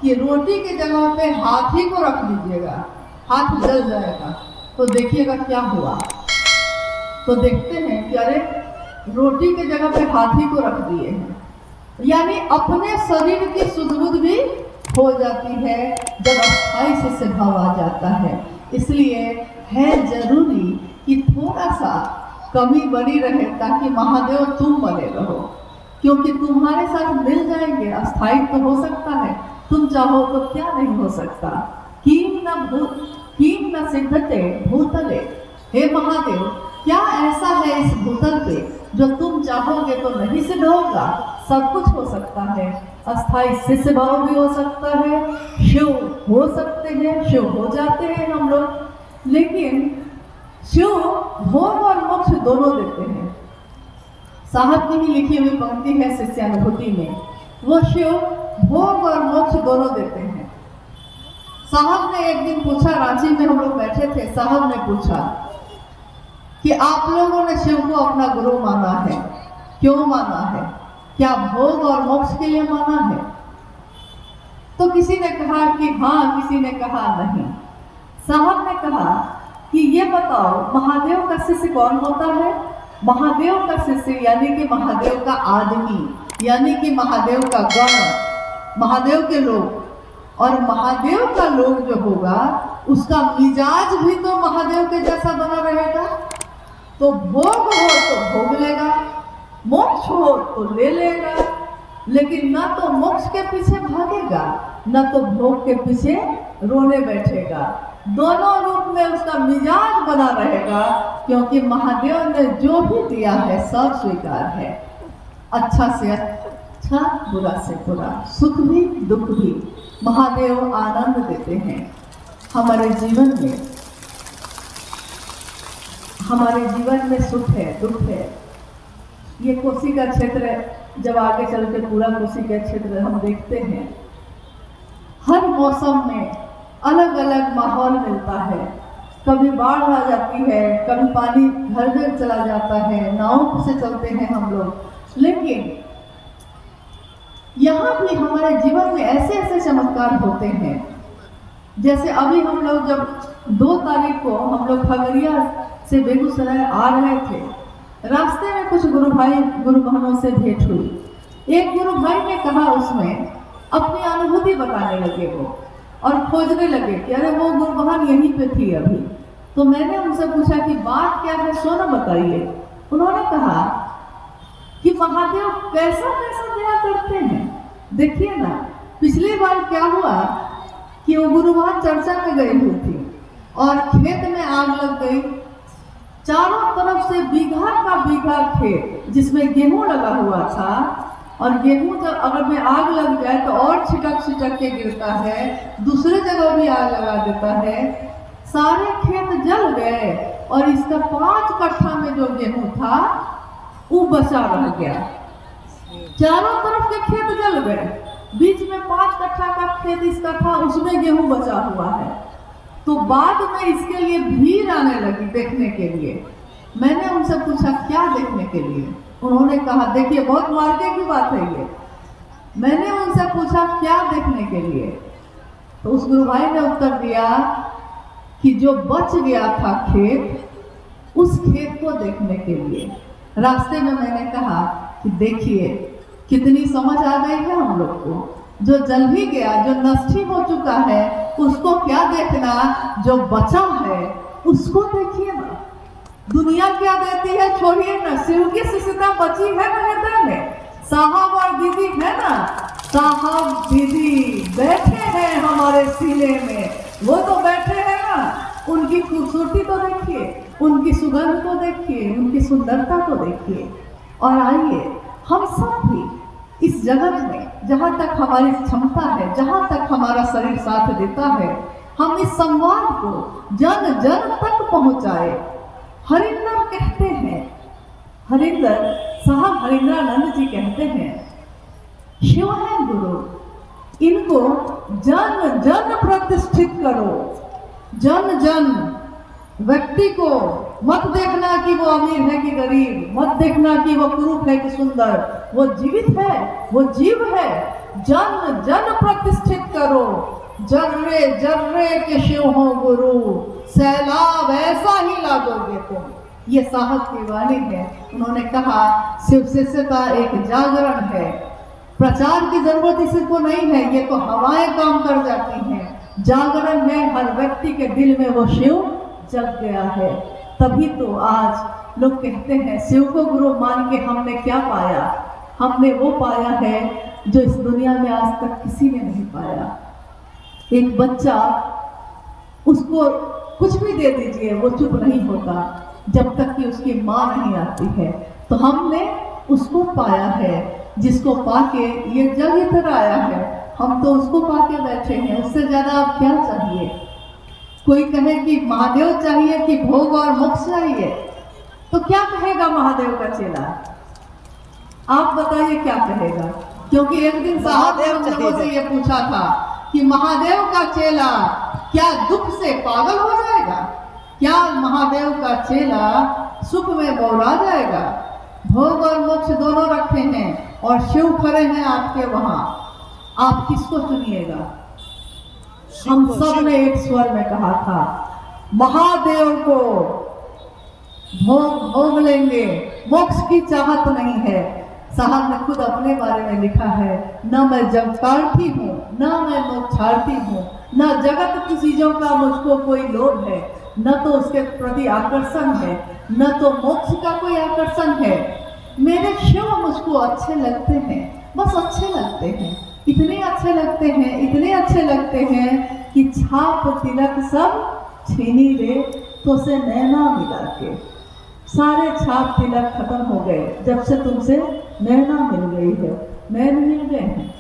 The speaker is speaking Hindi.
कि रोटी की जगह पे हाथी को रख दीजिएगा, हाथ जल जाएगा, तो देखिएगा क्या हुआ। तो देखते हैं कि अरे रोटी की जगह पे हाथी को रख दिए हैं। यानी अपने शरीर की सुध-बुध भी हो जाती है जब अस्थाई शिष्य भाव आ जाता है। इसलिए है जरूरी कि थोड़ा सा कमी बनी रहे ताकि महादेव तुम बने रहो, क्योंकि तुम्हारे साथ मिल जाएंगे। अस्थाई तो हो सकता है, तुम चाहो तो क्या नहीं हो सकता। कीम न सिद्धते भूतले, हे महादेव क्या ऐसा है इस भूतल पे जो तुम चाहोगे तो नहीं सिद्ध होगा। सब कुछ हो सकता है, अस्थाई शिष्य भाव भी हो सकता है, शिव हो सकते हैं, शिव हो जाते हैं हम लोग। लेकिन शिव भोग और मोक्ष दोनों देते हैं। साहब की ही लिखी हुई पंक्ति है शिष्यानुभूति में, वो शिव भोग और मोक्ष दोनों देते हैं। साहब ने एक दिन पूछा, रांची में हम लोग बैठे थे, साहब ने पूछा कि आप लोगों ने शिव को अपना गुरु माना है, क्यों माना है, क्या भोग और मोक्ष के लिए माना है। तो किसी ने कहा कि हाँ, किसी ने कहा नहीं। साहब ने कहा कि ये बताओ महादेव का शिष्य कौन होता है। महादेव का शिष्य यानी कि महादेव का आदमी, यानी कि महादेव का गण, महादेव के लोग। और महादेव का लोग जो होगा उसका मिजाज भी तो महादेव के जैसा बना रहेगा। तो भोग हो तो भोग लेगा, मोक्ष हो तो ले लेगा, लेकिन ना तो मोक्ष के पीछे भागेगा, ना तो भोग के पीछे रोने बैठेगा। दोनों रूप में उसका मिजाज बना रहेगा, क्योंकि महादेव ने जो भी दिया है सब स्वीकार है। अच्छा से अच्छा, बुरा से बुरा, सुख भी दुख भी महादेव आनंद देते हैं। हमारे जीवन में सुख है, दुख है। ये कोसी का क्षेत्र जब आगे चल के पूरा कोसी का क्षेत्र हम देखते हैं, हर मौसम में अलग अलग माहौल मिलता है। कभी बाढ़ आ जाती है, कभी पानी घर घर चला जाता है, नाव से चलते हैं हम लोग। लेकिन यहाँ भी हमारे जीवन में ऐसे ऐसे चमत्कार होते हैं। जैसे अभी हम लोग जब 2 तारीख को हम लोग खगड़िया से बेगूसराय आ रहे थे, रास्ते में कुछ गुरु बहनों से भेंट हुई। एक गुरु भाई ने कहा, उसमें अपनी अनुभूति बताने लगे वो, और खोजने लगे कि अरे वो गुरु बहन यहीं पे थी अभी। तो मैंने उनसे पूछा कि बात क्या है, सो ना बताइए। उन्होंने कहा कि महादेव कैसा कैसा दया करते हैं। देखिए ना, पिछली बार क्या हुआ कि वो गुरु बहन चर्चा में गई हुई थी और खेत में आग लग गई। चारों तरफ से बीघा का बीघा खेत जिसमें गेहूं लगा हुआ था, और गेहूं जब अगर में आग लग जाए तो और छिटक के गिरता है, दूसरे जगह भी आग लगा देता है। सारे खेत जल गए और इसका 5 कट्ठा में जो गेहूं था वो बचा रह गया। चारों तरफ के खेत जल गए, बीच में 5 कट्ठा का खेत इसका था, उसमें गेहूं बचा हुआ है। तो बाद में इसके लिए भीड़ आने लगी देखने के लिए। मैंने उनसे पूछा क्या देखने के लिए। उन्होंने कहा, देखिए बहुत मार्के की बात है ये। मैंने उनसे पूछा क्या देखने के लिए, तो उस गुरु भाई ने उत्तर दिया कि जो बच गया था खेत, उस खेत को देखने के लिए। रास्ते में मैंने कहा कि देखिए कितनी समझ आ गई है हम लोग को। जो जल भी गया, जो नष्ट ही हो चुका है, उसको क्या देखना, जो बचा है उसको देखिए ना। दुनिया क्या देती है छोड़िए ना, शिव की शिष्यता बची है ना हृदय में। साहब और दीदी है ना, साहब दीदी बैठे हैं हमारे सीने में, वो तो बैठे हैं ना। उनकी खूबसूरती तो देखिए, उनकी सुगंध को देखिए, उनकी सुंदरता को देखिए। और आइए हम सब भी इस जगत में जहाँ तक हमारी क्षमता है, जहाँ तक हमारा शरीर साथ देता है, हम इस संवाद को जन जन तक पहुँचाए। हरिंदर कहते हैं, हरिंदर साहब हरिंद्रानंद जी कहते हैं, शिव है गुरु, इनको जन जन प्रतिष्ठित करो। जन जन व्यक्ति को मत देखना कि वो अमीर है कि गरीब, मत देखना कि वो कुरूप है कि सुंदर। वो जीवित है, वो जीव है, जन जन प्रतिष्ठित करो, जर्रे जर्रे के शिव हो गुरु, सैलाब ऐसा ही लागोगे तुम। ये साहब की वाणी है। उन्होंने कहा शिव शिष्यता एक जागरण है, प्रचार की जरूरत इसको नहीं है, ये तो हवाएं काम कर जाती हैं। जागरण है, हर व्यक्ति के दिल में वो शिव जग गया है। तभी तो आज लोग कहते हैं शिव को गुरु मान के हमने क्या पाया? हमने वो पाया है जो इस दुनिया में आज तक किसी ने नहीं पाया। एक बच्चा, उसको कुछ भी दे दीजिए वो चुप नहीं होता जब तक कि उसकी माँ नहीं आती है। तो हमने उसको पाया है जिसको पाके ये जग इधर आया है। हम तो उसको पाके बैठे हैं, उससे ज्यादा आप क्या चाहिए? कोई कहे कि महादेव चाहिए कि भोग और मोक्ष चाहिए, तो क्या कहेगा महादेव का चेला? आप बताइए क्या कहेगा? क्योंकि एक दिन साहब ने हम लोगों से ये पूछा था कि महादेव का चेला क्या दुख से पागल हो जाएगा? क्या महादेव का चेला सुख में बौरा जाएगा? भोग और मोक्ष दोनों रखे हैं और शिव खड़े हैं आपके वहां, आप किसको चुनिएगा? हम सब ने एक स्वर में कहा था महादेव को भोग लेंगे, मोक्ष की चाहत नहीं है। साहब ने खुद अपने बारे में लिखा है, न मैं जगतार्थी हूँ, न मैं मोक्षार्थी हूँ, न जगत की चीजों का मुझको कोई लोभ है, न तो उसके प्रति आकर्षण है, न तो मोक्ष का कोई आकर्षण है। मेरे शिव मुझको अच्छे लगते हैं, बस अच्छे लगते हैं, इतने अच्छे लगते हैं, इतने अच्छे लगते हैं कि छाप तिलक सब छीनी ले तो से नैना मिला के। सारे छाप तिलक खत्म हो गए जब से तुमसे नैना मिल गई है, नैन मिल गए हैं।